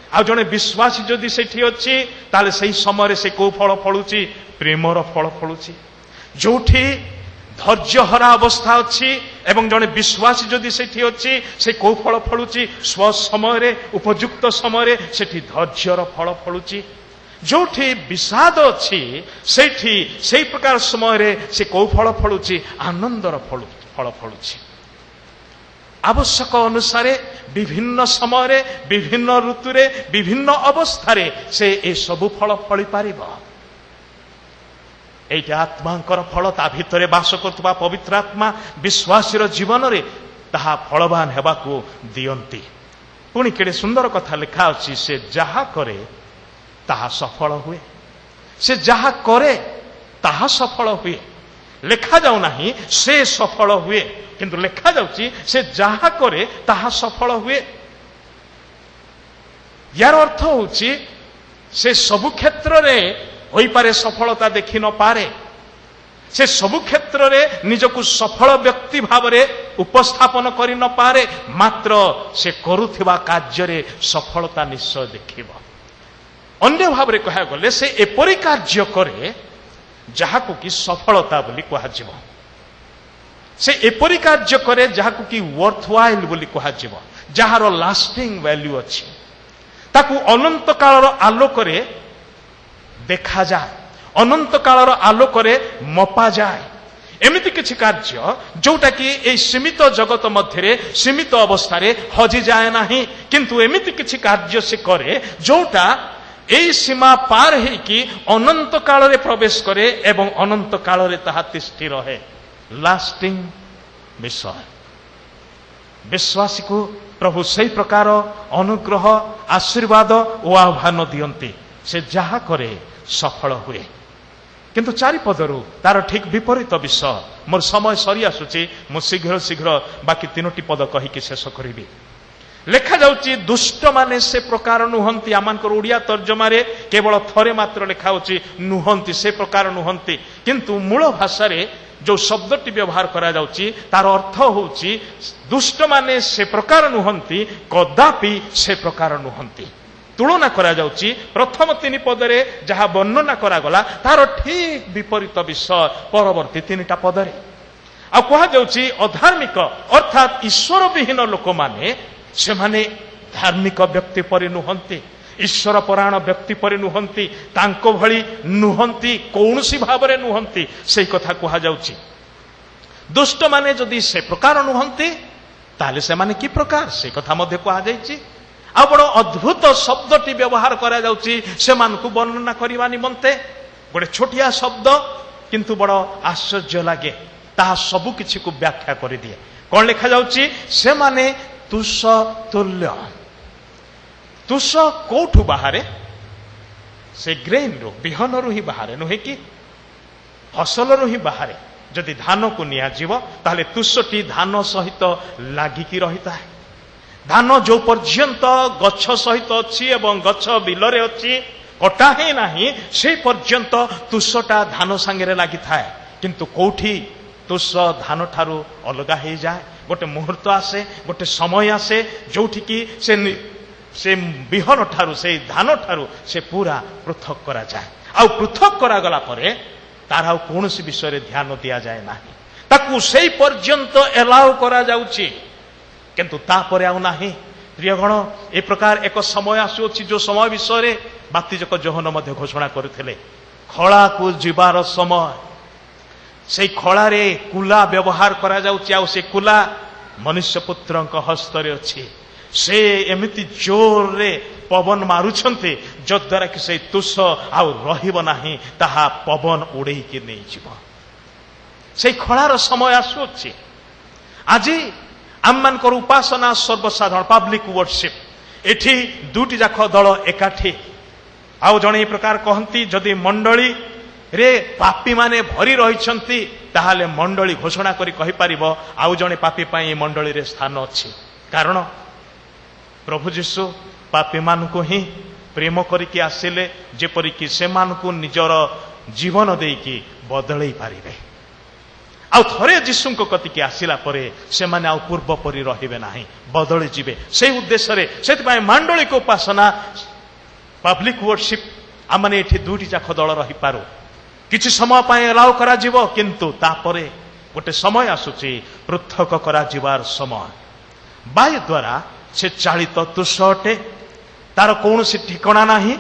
ଆଉ ଜଣେ ବିଶ୍ୱାସୀ ଯଦି ସେଠି ଅଛି, ତାହେଲେ ସେହି ସମୟରେ ସେ କୋଉ ଫଳ ଫଳୁଛି? ପ୍ରେମର ଫଳ ଫଳୁଛି। ଯୋଉଠି ଧୈର୍ଯ୍ୟହରା ଅବସ୍ଥା ଅଛି ଏବଂ ଜଣେ ବିଶ୍ୱାସୀ ଯଦି ସେଠି ଅଛି, ସେ କୋଉ ଫଳ ଫଳୁଛି? ସ୍ୱ ସମୟରେ, ଉପଯୁକ୍ତ ସମୟରେ ସେଠି ଧୈର୍ଯ୍ୟର ଫଳ ଫଳୁଛି। ଯୋଉଠି ବିଷାଦ ଅଛି ସେଇଠି ସେଇ ପ୍ରକାର ସମୟରେ ସେ କୋଉ ଫଳ ଫଳୁଛି? ଆନନ୍ଦର ଫଳ ଫଳୁଛି। ଆବଶ୍ୟକ ଅନୁସାରେ ବିଭିନ୍ନ ସମୟରେ, ବିଭିନ୍ନ ଋତୁରେ, ବିଭିନ୍ନ ଅବସ୍ଥାରେ ସେ ଏସବୁ ଫଳ ଫଳିପାରିବ। এইটা ଆତ୍ମାଙ୍କର ଫଳ। ତା ଭିତରେ ବାସ କରୁଥିବା ପବିତ୍ର ଆତ୍ମା ବିଶ୍ୱାସୀର ଜୀବନରେ ତାହା ଫଳବାନ ହେବାକୁ ଦିଅନ୍ତି। ପୁଣି କେଡ଼େ ସୁନ୍ଦର କଥା ଲେଖା ଅଛି, ସେ ଯାହା କରେ ତାହା ସଫଳ ହୁଏ। ସେ ଯାହା କରେ ତାହା ସଫଳ ହୁଏ। ଲେଖାଯାଉ ନାହିଁ ସେ ସଫଳ ହୁଏ, କିନ୍ତୁ ଲେଖାଯାଉଛି ସେ ଯାହା କରେ ତାହା ସଫଳ ହୁଏ। ୟାର ଅର୍ଥ ହେଉଛି ସେ ସବୁ କ୍ଷେତ୍ରରେ ହୋଇପାରେ ସଫଳତା ଦେଖି ନପାରେ, ସେ ସବୁ କ୍ଷେତ୍ରରେ ନିଜକୁ ସଫଳ ବ୍ୟକ୍ତି ଭାବରେ ଉପସ୍ଥାପନ କରି ନପାରେ, ମାତ୍ର ସେ କରୁଥିବା କାର୍ଯ୍ୟରେ ସଫଳତା ନିଶ୍ଚୟ ଦେଖିବ। ଅନ୍ୟ ଭାବରେ କହିବାକୁ ଗଲେ ସେ ଏପରି କାର୍ଯ୍ୟ କରେ ଯାହାକୁ କି ସଫଳତା ବୋଲି କୁହାଯିବ। ସେ ଏପରି କାର୍ଯ୍ୟ କରେ ଯାହାକୁ କି ୱର୍ଥ ୱାଇଲ୍ ବୋଲି କୁହାଯିବ, ଯାହାର ଲାଷ୍ଟିଂ ଭ୍ୟାଲ୍ୟୁ ଅଛି। ତାକୁ ଅନନ୍ତ କାଳର ଆଲୋକରେ ଦେଖାଯାଏ, ଅନନ୍ତ କାଳର ଆଲୋକରେ ମପାଯାଏ। ଏମିତି କିଛି କାର୍ଯ୍ୟ ଯୋଉଟା କି এই ସୀମିତ ଜଗତ ମଧ୍ୟରେ ସୀମିତ ଅବସ୍ଥାରେ ହଜିଯାଏ ନାହିଁ, କିନ୍ତୁ ଏମିତି କିଛି କାର୍ଯ୍ୟ ସେ କରେ ଯୋଉଟା এই ସୀମା ପାର ହେଇକି ଅନନ୍ତ କାଳରେ ପ୍ରବେଶ କରେ ଏବଂ ଅନନ୍ତ କାଳରେ ତାହା ତିଷ୍ଠି ରହେ। ଲାଷ୍ଟିଂ विषय। विश्वासी को प्रभु से प्रकार अनुग्रह आशीर्वाद और आह्वान दियंती से जहा करे सफल हुए। किंतु चारिपदरू तार ठीक विपरीत विषय। मोर समय सरी आसुची, मु शीघ्र शीघ्र बाकी 3टी पद कहीकि शेष करी। लेखा जाउची दुष्ट माने से प्रकार नुहंती। आमानकर ओडिया तर्जमा रे केवल थरे मात्र लेखा होची नुहंती, से प्रकार नुहंती। किंतु मूल भाषा रे जो शब्दटी व्यवहार करा जाउची तार अर्थ होची दुष्ट माने से प्रकार नुहंती, कदापि से प्रकार नुहंती। तुलना करा जाउची प्रथम 3 पदरे जहा वर्णना करा गला तार ठीक विपरीत विषय परवर्ती 3टा पदरे। आ कहा जाउची अधार्मिक अर्थात ईश्वर विहीन लोक माने से माने धार्मिक व्यक्ति परि नुहंती, ईश्वर परायण व्यक्ति परि नुहंती, तांको भली नुहंती, कौनसी भावरे नुहंती, से कथा कहा जाउची। दुष्ट माने जदि से प्रकार नुहंती ताले से माने की प्रकार, से कथा मध्ये कहा जाइची। आ बड़ अद्भुत शब्दटी व्यवहार करा जाउची से मानकु वर्णना करिवा निमंते। गोटे छोटिया शब्द किंतु बड़ आश्चर्य लागे, ताहा सबु किछि को व्याख्या करि दिए। कोन लिखा जाउची से माने तुष तुल्य। तुष कोठु बाहरे, से ग्रेन रो बिहन रो ही बाहरे नुहे कि फसल रो ही बाहरे। जदि धान को निया जीव ताले तुषटी धान सहित लागिकी रहिता है। धान जो पर्यंत गच्छ सहित अच्छी एवं गच्छ बिलरे अच्छी कटा है नहीं से पर्यंत तुषटा धान सांगे लगी थाए। किंतु कोठी तुष धान ठारू अलगा हो जाए। गोटे मुहूर्त आसे, गोटे समय आसे जोठी की से बिहन ठारू से धान ठारू से पूरा पृथक करा जाए। आ पृथक करा गला परे तार आ कौनसी विषय रे ध्यान दिया जाए नाही, ताकू से पर्यंत एलाउ करा जाउची। किंतु तापरे आउ नाही। प्रियगण, ए प्रकार एक समय आसुची जो समय विषय रे बातिजक जोहन मध्य घोषणा करथिले। खला को जीवार समय, से खला रे कुला व्यवहार करा जाउची। आ से कुला मनुष्य पुत्रंक हस्तरे अछि। से एमिति जोर रे पवन मारुछन्ते जद्वारा कि से तुष आउ रहिब नाही, ताहा पवन उड़ेई कि नै जीव। से खलार समय आसुची। आजी आममानकर उपासना सर्वसाधारण पब्लिक वर्शिप, एठी 2टी जाख दल एकाठी। आउ जणे प्रकार कहंती जदि मंडली रे पापी माने भरी रहिछंती ताहाले मंडली घोषणा करी कहि परिबो आउ जणे पापी पई मंडली रे स्थान अछि। कारण प्रभु यीशु पापी मानकु ही प्रेम करिकि आसिले, जेपरि कि से मानकु निजर जीवन देकी बदलई पारिबे। आउ थरे जीशुंक कतिके आसिला परे से माने आउ पूर्व परि रहिबे नाही, बदली जिबे। से उद्देश्य रे सेति मांडलिक उपासना पब्लिक वर्शिप आमने एठी 2टी जाख दल रहि पारो। किछि समय पाए अलाउ करा जीवो, किंतु तापरे गोटे समय आसुची पृथक करा जीवार समय। बाय द्वारा से चालित तुष अटे। तार कौनसी ठिकाना नाही,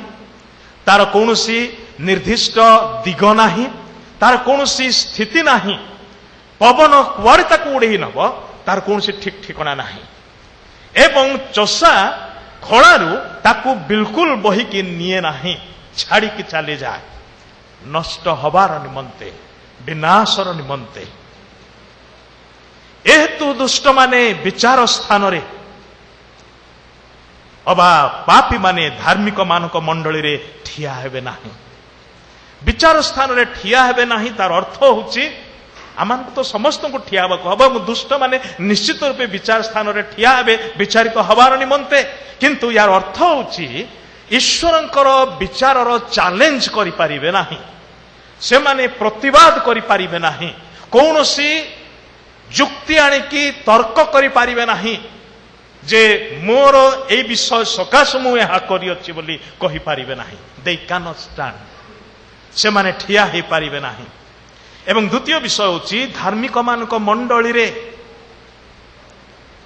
तार कौनसी निर्दिष्ट दिग नाही, तार कौनसी स्थिति नाही। पवन कुआड़े ताकू उड़ेई नब तार कौनसी ठीक ठिकाना नाही। एवं चषा खलारू ताकू बिल्कुल बहिकी निये नाही, छाड़ी की चली जाए नष्ट हबार निमंते, विनाशर निमंते। एहेतु दुष्ट माने विचार स्थान रे अबा पापी माने धार्मिक मानक मंडली रे ठिया हेबे नाही। विचार स्थान रे ठिया हेबे नाही तार अर्थ होची आमान तो समस्त को ठिया हम। दुष्ट माने निश्चित रूपे विचार स्थान रे ठिया हेबे विचारित हबार निमंते। किंतु यार अर्थ होची ईश्वरंकर विचारर चैलेंज करि परिबे नाही, से माने प्रतिवाद करि परिबे नाही, कौनसी जुक्ति आनिकी तर्क करि परिबे नाही जे मोर ए विषय सकाश मु यहा करि अछि बोली कहि परिबे नाही। दे कैन नॉट स्टैंड, से माने ठिया हे परिबे नाही। एवं द्वितीय विषय होची धार्मिक मानक मंडली रे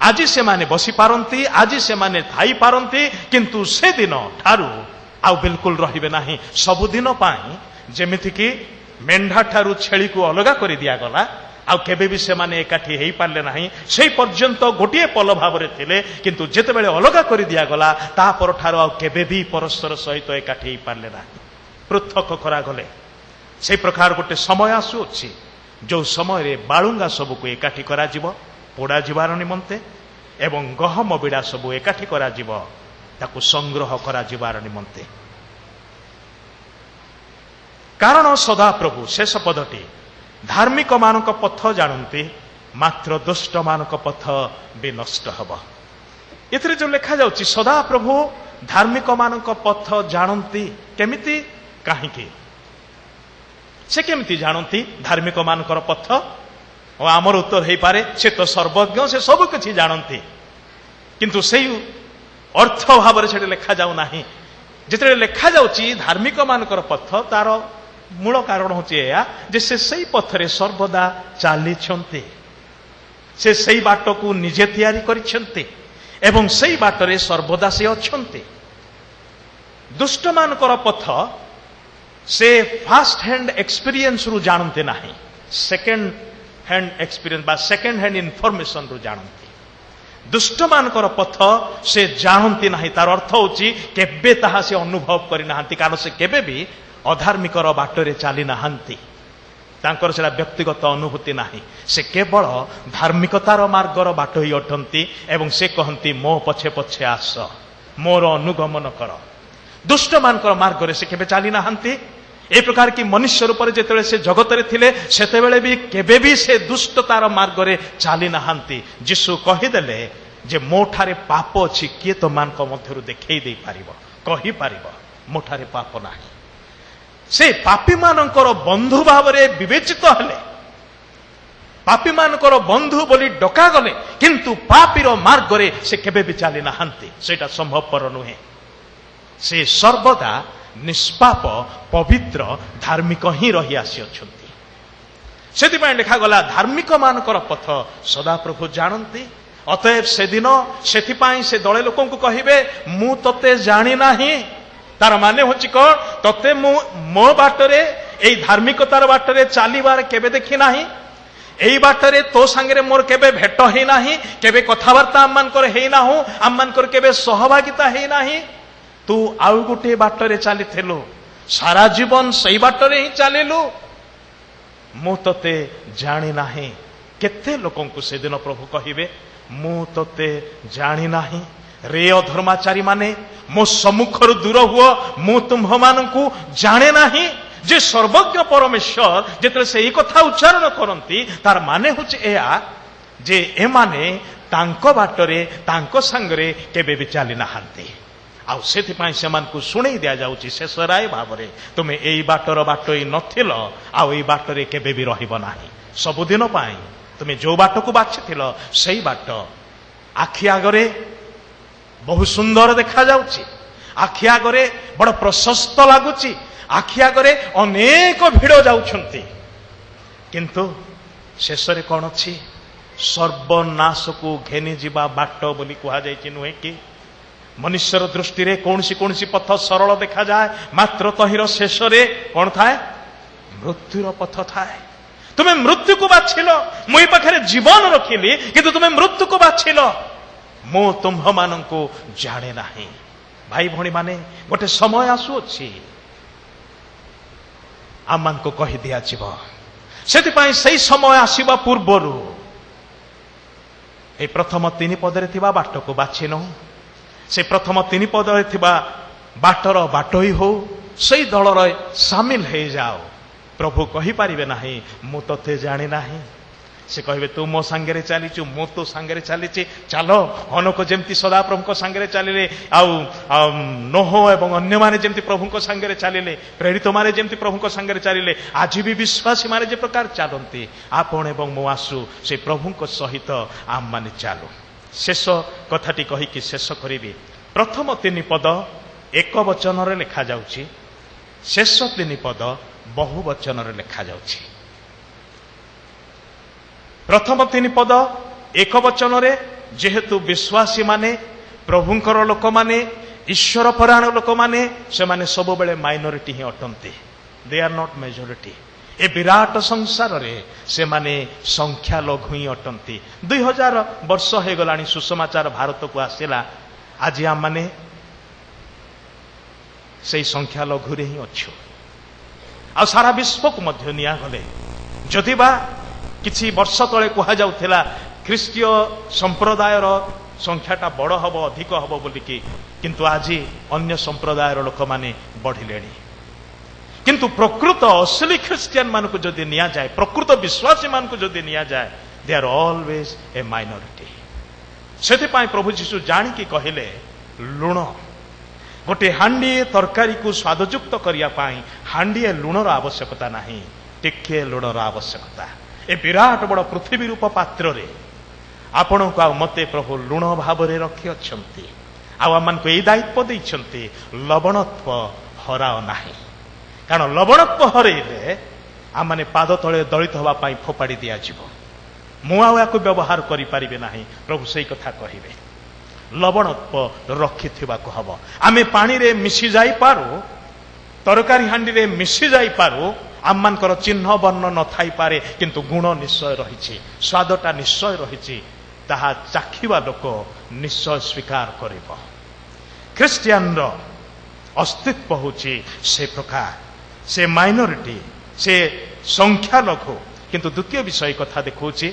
आज से माने बसी पारंती, आज से माने थाई पारंती, किंतु से दिन ठारू आउ बिल्कुल रहिबे नाही। सबुदिन पाई जेमिति कि मेंढा ठारू छेली को अलगा करि दिया गला, आउ केबे भी से माने एकाठी हेई पारले नाही। सेई पर्यंत गोटिए पल भावरे थिले, किंतु जेतेबेले अलगा करि दिया गला ता पर ठारू आउ केबे भी परस्पर सहित एकाठी हेई पारले नाही, पृथक करा गले। से प्रकार गोटे समय आसुअछि जो समय बालुंगा सबको एकाठी करा पोड़ा जीवार निमंते एवं गहम बिड़ा सबू एकाठी करा ताकू संग्रह करा जीवार निमंते। कारण सदाप्रभु शेष पदटी धार्मिक मानक पथ जानती मात्र दुष्ट मानक पथ भी नष्ट हब। एथिरे जो लिखा जाउची सदाप्रभु धार्मिक मानक पथ जानती केमिति काहिकी से केमिति जानती धार्मिक मानकर पथ और आमर उत्तर हो पारे से तो सर्वज्ञ से सब किछि जानती किंतु से अर्थ भाव से लिखा जाऊ नाही। जिते लिखा जाउची धार्मिक मानकर पथ तार मूल कारण होची या जे से सही पथरे सर्वदा चाली से सही बाट को निजे तैयारी करिसेंते एवं सही बाटरे सर्वदा से अच्छन्ते। दुष्ट मानकर पथ से फास्ट हैंड एक्सपीरियंस रु जानते नाही सेकंड हैंड एक्सपीरियंस बा सेकंड हैंड इनफॉरमेशन रु जानते। दुष्ट मानकर पथ से जानती नाही तार अर्थ होची केबे ताहा से अनुभव करि नाहंती कारण से केबे भी अधार्मिकर बाटरे चाली नाहंती तांकर सेला व्यक्तिगत अनुभूति नाही से केवल धार्मिकतार मार्गर बाट ही अटंती एवं से कहती मो पछे पछे आस मोर अनुगमन कर। दुष्ट मानकर मार्ग से केबे चाली नाहंती ए प्रकार की मनुष्य रूप जेतेबेले से जगत रे थिले सेतेबेले भी केबे भी से दुष्टतार मार्ग रे चाली नाहंती। यीशु कहिदेले जे मोठारे पाप अछि किए तो मानक मध्यरु देखै दे पारिबो कहि पारिबो मोठारे पाप नाही। से पापी मानकर बंधु भाव में विवेचित हेले पापी मानकर बंधु बोली डका गले किंतु पापीर मार्ग रे से केबे भी चाली नाहंती सेटा संभवपर नुहे। से सर्वदा निष्पाप पवित्र धार्मिक ही रही आसी अछंती। सेतिपय लिखा गला धार्मिक मानकर पथ सदाप्रभु जानती। अतएव से दिन सेतिपय से दळे लोकन को कहिबे मु तते जानि नाही तार माने होची कौन तते मो बाटरे एई धार्मिकतार बाटरे चालीबार केबे देखि नाही एई बाटरे तो संगे मोर केबे भेट हे नाही केबे कथावार्ता आम कर हे ना हो आम कर केबे सहभागिता हे नाही तू आउ गुटे बाटरे चाली थेलो सारा जीवन सही बाटरे ही चालिलु मु तते जानि नाही। केते लोकन को से दिन प्रभु कहिबे मु तते जानि नाही रे अधर्माचारी माने मो सम्मुखर दूर हुओ मु तुम्ह मानकु जाने नाही। जे सर्वज्ञ परमेश्वर जेते से ई कथा उच्चारण करंती तार माने होचे एया जे ए माने तांको बाटरे तांको संगरे केबे भी चाली नाहंती आउ सेति पई समान को सुनै दिया जाउची शेषराय भाबरे तुमे एई बाटर बाटोई नथिलो आउ एई बाटरे केबे भी रहिबो नाही। सबुदिन पई तुमे जो बाटको बाछिथिलो सेई बाट आखि आगरे बहु सुंदर देखा जाउची आखि आगरे बड़ प्रशस्त लागुची आखि आगरे अनेक भिड़ जाउछंती किंतु शेष रे कोन अछि सर्वनाश को घेनी जीवा बाट बोली कहा जायछि नुहे कि मनुष्यर दृष्टि रे कोनसी पथ सरल देखा जाए मात्र तहिर शेष रे कोन थाए मृत्युर पथ थाए। तुमे मृत्यु को बाछिलो मुई पाखरे जीवन रखिली किंतु तुमे मृत्यु को बाछिलो मो तुम्ह मानंको जाने नाही। भाई भणी माने गोटे समय आसुअछि आम मान को कहि दिया जीव सेति पई सही समय आसीबा पूर्वरु ए प्रथम 3 पदरे थिबा बाट को बाछिनो से प्रथम 3 पदरे थिबा बाटर बाटोई हो सही दल रे शामिल हे जाओ। प्रभु कहि पारिबे नाही मु तते जानि नाही से कहबे तू मो संगे चलीचु मो तो संगे चलीची चलो अनक जमती सदा प्रभु संगे चलिले आउ नोह एवं अन्य माने जमती प्रभु संगे चलिले प्रेरित माने जमती प्रभु संगे चलिले आज भी विश्वासी माने जे प्रकार चलती आपण एवं मो आसु से प्रभु सहित आम माने चालू। शेष कथाटी कहिकी शेष करिबी प्रथम 3 पद एक वचन रे लिखा जाउची शेष 3 पद बहु वचन रे लिखा जाउची। प्रथम 3 पद एक वचन रे जेहेतु विश्वासी माने प्रभुंकर लोक माने ईश्वर परायण लोक माने से माने सब बेले माइनॉरिटी ही अटंती दे आर नॉट मेजॉरिटी। ए विराट संसार रे से माने संख्या लघु ही अटंती। 2000 वर्ष हो गलानी सुसमाचार भारत को आसिला आज आम माने से संख्या लघु रे ही अच्छो आ सारा विश्व को मध्य निया गले ଯଦିବା କିଛି ବର୍ଷ ତଳେ କୁହାଯାଉଥିଲା ଖ୍ରୀଷ୍ଟୀୟ ସମ୍ପ୍ରଦାୟର ସଂଖ୍ୟାଟା ବଡ଼ ହେବ ଅଧିକ ହେବ ବୋଲିକି, କିନ୍ତୁ ଆଜି ଅନ୍ୟ ସମ୍ପ୍ରଦାୟର ଲୋକମାନେ ବଢ଼ିଲେଣି। କିନ୍ତୁ ପ୍ରକୃତ ଅସଲି ଖ୍ରୀଷ୍ଟିଆନ ମାନଙ୍କୁ ଯଦି ନିଆଯାଏ, ପ୍ରକୃତ ବିଶ୍ୱାସୀ ମାନଙ୍କୁ ଯଦି ନିଆଯାଏ, ଦେ ଆର୍ ଅଲୱେଜ୍ ଏ ମାଇନରିଟି। ସେଥିପାଇଁ ପ୍ରଭୁ ଯୀଶୁ ଜାଣିକି କହିଲେ, ଲୁଣ ଗୋଟିଏ ହାଣ୍ଡିଏ ତରକାରୀକୁ ସ୍ୱାଦଯୁକ୍ତ କରିବା ପାଇଁ ହାଣ୍ଡିଏ ଲୁଣର ଆବଶ୍ୟକତା ନାହିଁ, ଟିକିଏ ଲୁଣର ଆବଶ୍ୟକତା। ଏ ବିରାଟ ବଡ଼ ପୃଥିବୀ ରୂପ ପାତ୍ରରେ ଆପଣଙ୍କୁ ଆଉ ମତେ ପ୍ରଭୁ ଲୁଣ ଭାବରେ ରଖିଅଛନ୍ତି, ଆଉ ଆମମାନଙ୍କୁ ଏଇ ଦାୟିତ୍ୱ ଦେଇଛନ୍ତି, ଲବଣତ୍ୱ ହରାଅ ନାହିଁ। କାରଣ ଲବଣତ୍ୱ ହରେଇଲେ ଆମମାନେ ପାଦ ତଳେ ଦଳିତ ହେବା ପାଇଁ ଫୋପାଡ଼ି ଦିଆଯିବ। ମୁଁ ଆଉ ଏହାକୁ ବ୍ୟବହାର କରିପାରିବି ନାହିଁ, ପ୍ରଭୁ ସେଇ କଥା କହିବେ। ଲବଣତ୍ୱ ରଖିଥିବାକୁ ହବ। ଆମେ ପାଣିରେ ମିଶି ଯାଇପାରୁ, ତରକାରୀ ହାଣ୍ଡିରେ ମିଶି ଯାଇପାରୁ, ଆମମାନଙ୍କର ଚିହ୍ନ ବର୍ଣ୍ଣ ନଥାଇପାରେ, କିନ୍ତୁ ଗୁଣ ନିଶ୍ଚୟ ରହିଛି, ସ୍ୱାଦଟା ନିଶ୍ଚୟ ରହିଛି। ତାହା ଚାଖିବା ଲୋକ ନିଶ୍ଚୟ ସ୍ୱୀକାର କରିବ। ଖ୍ରୀଷ୍ଟିଆନର ଅସ୍ତିତ୍ୱ ହେଉଛି ସେ ପ୍ରକାର, ସେ ମାଇନରିଟି, ସେ ସଂଖ୍ୟାଲଘୁ। କିନ୍ତୁ ଦ୍ୱିତୀୟ ବିଷୟ କଥା ଦେଖାଉଛି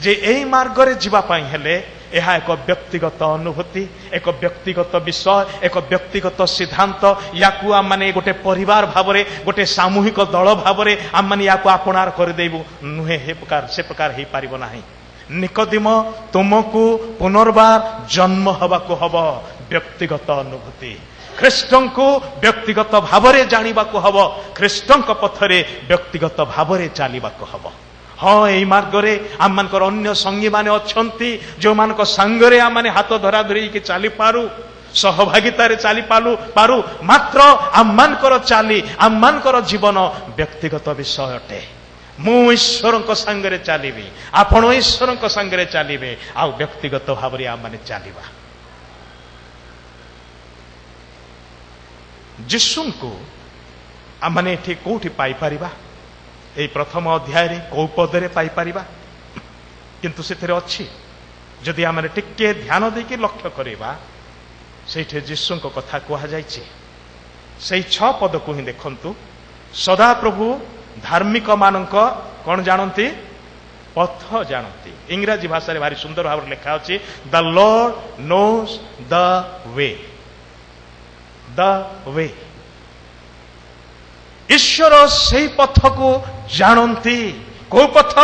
ଯେ ଏହି ମାର୍ଗରେ ଯିବା ପାଇଁ ହେଲେ ଏହା ଏକ ବ୍ୟକ୍ତିଗତ ଅନୁଭୂତି, ଏକ ବ୍ୟକ୍ତିଗତ ବିଷୟ, ଏକ ବ୍ୟକ୍ତିଗତ ସିଦ୍ଧାନ୍ତ। ୟାକୁ ଆମମାନେ ଗୋଟେ ପରିବାର ଭାବରେ, ଗୋଟେ ସାମୂହିକ ଦଳ ଭାବରେ ଆମମାନେ ୟାକୁ ଆପଣାର କରିଦେବୁ ନୁହେଁ, ସେ ପ୍ରକାର ହେଇପାରିବ ନାହିଁ। ନିକୋଦିମ, ତୁମକୁ ପୁନର୍ବାର ଜନ୍ମ ହେବାକୁ ହବ, ବ୍ୟକ୍ତିଗତ ଅନୁଭୂତି। ଖ୍ରୀଷ୍ଟଙ୍କୁ ବ୍ୟକ୍ତିଗତ ଭାବରେ ଜାଣିବାକୁ ହବ, ଖ୍ରୀଷ୍ଟଙ୍କ ପଥରେ ବ୍ୟକ୍ତିଗତ ଭାବରେ ଚାଲିବାକୁ ହବ। ହଁ, ଏଇ ମାର୍ଗରେ ଆମମାନଙ୍କର ଅନ୍ୟ ସଙ୍ଗୀମାନେ ଅଛନ୍ତି, ଯେଉଁମାନଙ୍କ ସାଙ୍ଗରେ ଆମମାନେ ହାତ ଧରା ଧରିକି ଚାଲିପାରୁ, ସହଭାଗିତାରେ ଚାଲିପାରୁ। ମାତ୍ର ଆମମାନଙ୍କର ଚାଲି, ଆମମାନଙ୍କର ଜୀବନ ବ୍ୟକ୍ତିଗତ ବିଷୟ ଅଟେ। ମୁଁ ଈଶ୍ୱରଙ୍କ ସାଙ୍ଗରେ ଚାଲିବି, ଆପଣ ଈଶ୍ୱରଙ୍କ ସାଙ୍ଗରେ ଚାଲିବେ, ଆଉ ବ୍ୟକ୍ତିଗତ ଭାବରେ ଆମମାନେ ଚାଲିବା। ଯୀଶୁଙ୍କୁ ଆମମାନେ ଏଠି କୋଉଠି ପାଇପାରିବା? ଏଇ ପ୍ରଥମ ଅଧ୍ୟାୟରେ କୋଉ ପଦରେ ପାଇପାରିବା? କିନ୍ତୁ ସେଥିରେ ଅଛି, ଯଦି ଆମେ ଟିକେ ଧ୍ୟାନ ଦେଇକି ଲକ୍ଷ୍ୟ କରିବା, ସେଇଠି ଯୀଶୁଙ୍କ କଥା କୁହାଯାଇଛି। ସେଇ 6 ପଦକୁ ହିଁ ଦେଖନ୍ତୁ। ସଦାପ୍ରଭୁ ଧାର୍ମିକ ମାନଙ୍କ କଣ ଜାଣନ୍ତି? ପଥ ଜାଣନ୍ତି। ଇଂରାଜୀ ଭାଷାରେ ଭାରି ସୁନ୍ଦର ଭାବରେ ଲେଖା ଅଛି, the Lord knows the way. The way, ଈଶ୍ୱର ସେଇ ପଥକୁ ଜାଣନ୍ତି। କୋଉ ପଥ?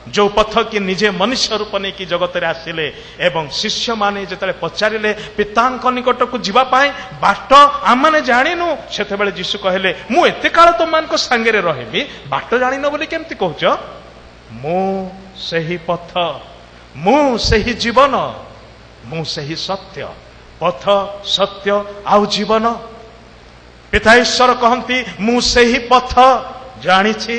ଯୋଉ ପଥ କି ନିଜେ ମନୁଷ୍ୟ ରୂପ ନେଇକି ଜଗତରେ ଆସିଲେ ଏବଂ ଶିଷ୍ୟମାନେ ଯେତେବେଳେ ପଚାରିଲେ ପିତାଙ୍କ ନିକଟକୁ ଯିବା ପାଇଁ ବାଟ ଆମମାନେ ଜାଣିନୁ, ସେତେବେଳେ ଯୀଶୁ କହିଲେ, ମୁଁ ଏତେ କାଳ ତୁମମାନଙ୍କ ସାଙ୍ଗରେ ରହିବି, ବାଟ ଜାଣିନ ବୋଲି କେମିତି କହୁଛ? ମୁଁ ସେହି ପଥ, ମୁଁ ସେହି ଜୀବନ, ମୁଁ ସେହି ସତ୍ୟ। ପଥ, ସତ୍ୟ ଆଉ ଜୀବନ। ପିତା ଈଶ୍ୱର କହନ୍ତି, ମୁଁ ସେହି ପଥ ଜାଣିଛି,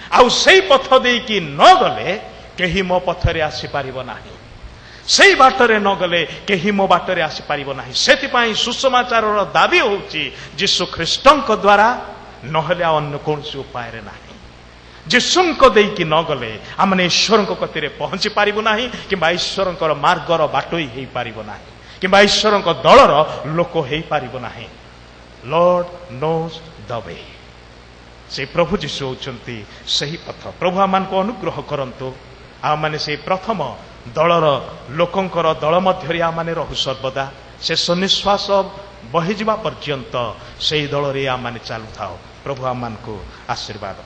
ଆଉ ସେଇ ପଥ ଦେଇକି ନ ଗଲେ କେହି ମୋ ପଥରେ ଆସିପାରିବ ନାହିଁ। ସେଇ ବାଟରେ ନ ଗଲେ କେହି ମୋ ବାଟରେ ଆସିପାରିବ ନାହିଁ। ସେଥିପାଇଁ ସୁସମାଚାରର ଦାବି ହେଉଛି ଯୀଶୁ ଖ୍ରୀଷ୍ଟଙ୍କ ଦ୍ୱାରା, ନହେଲେ ଆଉ ଅନ୍ୟ କୌଣସି ଉପାୟରେ ନାହିଁ। ଯୀଶୁଙ୍କ ଦେଇକି ନ ଗଲେ ଆମେ ଈଶ୍ୱରଙ୍କ କତିରେ ପହଞ୍ଚି ପାରିବୁ ନାହିଁ, କିମ୍ବା ଈଶ୍ୱରଙ୍କର ମାର୍ଗର ବାଟୋଇ ହେଇପାରିବ ନାହିଁ, କିମ୍ବା ଈଶ୍ୱରଙ୍କ ଦଳର ଲୋକ ହେଇପାରିବ ନାହିଁ। Lord knows the way. ସେ ପ୍ରଭୁ ଯୀଶୁ ହେଉଛନ୍ତି ସେହି ପଥ। ପ୍ରଭୁ ଆମମାନଙ୍କୁ ଅନୁଗ୍ରହ କରନ୍ତୁ, ଆମମାନେ ସେଇ ପ୍ରଥମ ଦଳର ଲୋକଙ୍କର ଦଳ ମଧ୍ୟରେ ଆମମାନେ ରହୁ ସର୍ବଦା। ଶେଷ ନିଶ୍ୱାସ ବହିଯିବା ପର୍ଯ୍ୟନ୍ତ ସେଇ ଦଳରେ ଆମମାନେ ଚାଲୁଥାଉ। ପ୍ରଭୁ ଆମମାନଙ୍କୁ ଆଶୀର୍ବାଦ